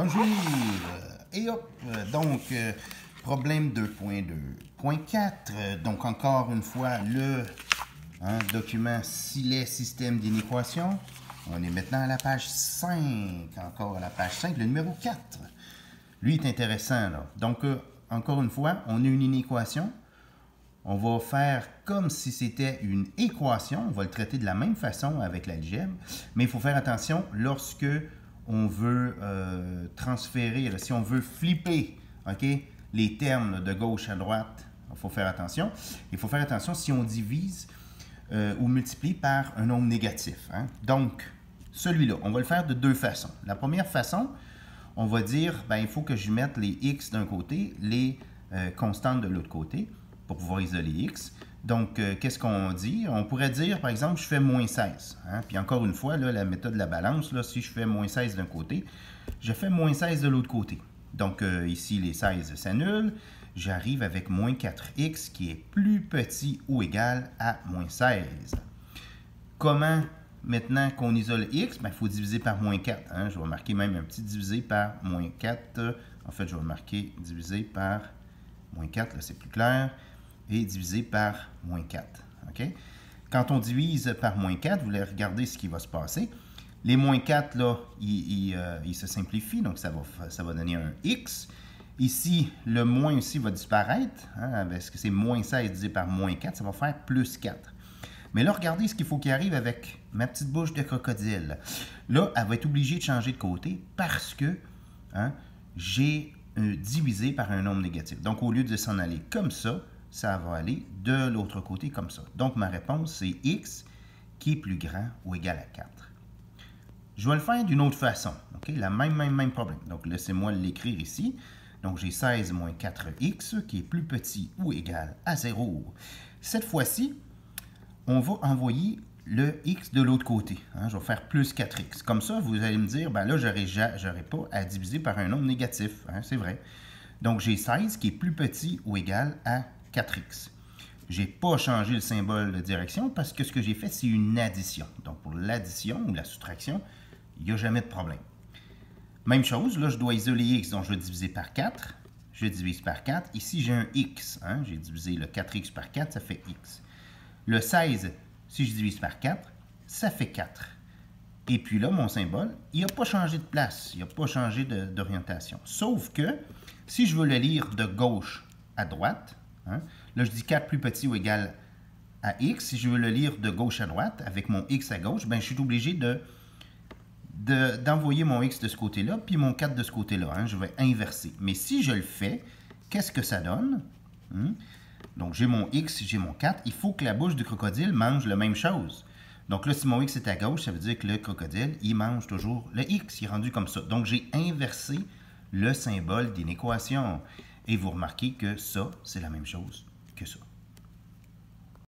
Bonjour! Et hop! Donc, problème 2.2.4. Donc, encore une fois, le document Silet système d'inéquation. On est maintenant à la page 5. Encore à la page 5, le numéro 4. Lui est intéressant, là. Donc, encore une fois, on a une inéquation. On va faire comme si c'était une équation. On va le traiter de la même façon avec l'algèbre. Mais il faut faire attention lorsque on veut transférer, là, si on veut flipper, OK, les termes de gauche à droite, il faut faire attention. Il faut faire attention si on divise ou multiplie par un nombre négatif. Donc, celui-là, on va le faire de deux façons. La première façon, on va dire, ben, il faut que je mette les x d'un côté, les constantes de l'autre côté, pour pouvoir isoler x. Donc, qu'est-ce qu'on dit? On pourrait dire, par exemple, je fais moins 16. Puis encore une fois, là, la méthode de la balance, là, si je fais moins 16 d'un côté, je fais moins 16 de l'autre côté. Donc, ici, les 16 s'annulent. J'arrive avec moins 4x qui est plus petit ou égal à moins 16. Comment, maintenant qu'on isole x? Ben, il faut diviser par moins 4. Je vais marquer même un petit divisé par moins 4. En fait, je vais marquer divisé par moins 4, là, c'est plus clair. Et divisé par moins 4. OK? Quand on divise par moins 4, vous allez regarder ce qui va se passer. Les moins 4, là, ils se simplifient, donc ça va donner un x. Ici, le moins aussi va disparaître, parce que c'est moins 16 divisé par moins 4, ça va faire plus 4. Mais là, regardez ce qu'il faut qu'il arrive avec ma petite bouche de crocodile. Là, elle va être obligée de changer de côté parce que j'ai divisé par un nombre négatif. Donc, au lieu de s'en aller comme ça va aller de l'autre côté comme ça. Donc, ma réponse, c'est x qui est plus grand ou égal à 4. Je vais le faire d'une autre façon. OK? La même problème. Donc, laissez-moi l'écrire ici. Donc, j'ai 16 moins 4x qui est plus petit ou égal à 0. Cette fois-ci, on va envoyer le x de l'autre côté. Je vais faire plus 4x. Comme ça, vous allez me dire, ben là, je n'aurai pas à diviser par un nombre négatif. C'est vrai. Donc, j'ai 16 qui est plus petit ou égal à 4x. Je n'ai pas changé le symbole de direction parce que ce que j'ai fait, c'est une addition. Donc, pour l'addition ou la soustraction, il n'y a jamais de problème. Même chose, là, je dois isoler x, donc je vais diviser par 4. Je divise par 4. Ici, j'ai un x. J'ai divisé le 4x par 4, ça fait x. Le 16, si je divise par 4, ça fait 4. Et puis là, mon symbole, il n'a pas changé de place. Il n'a pas changé d'orientation. Sauf que, si je veux le lire de gauche à droite, là, je dis 4 plus petit ou égal à x. Si je veux le lire de gauche à droite, avec mon x à gauche, ben, je suis obligé d'envoyer mon x de ce côté-là, puis mon 4 de ce côté-là. Je vais inverser. Mais si je le fais, qu'est-ce que ça donne? Donc, j'ai mon x, j'ai mon 4. Il faut que la bouche du crocodile mange la même chose. Donc là, si mon x est à gauche, ça veut dire que le crocodile, il mange toujours le x. Il est rendu comme ça. Donc, j'ai inversé le symbole d'inéquation. Et vous remarquez que ça, c'est la même chose que ça.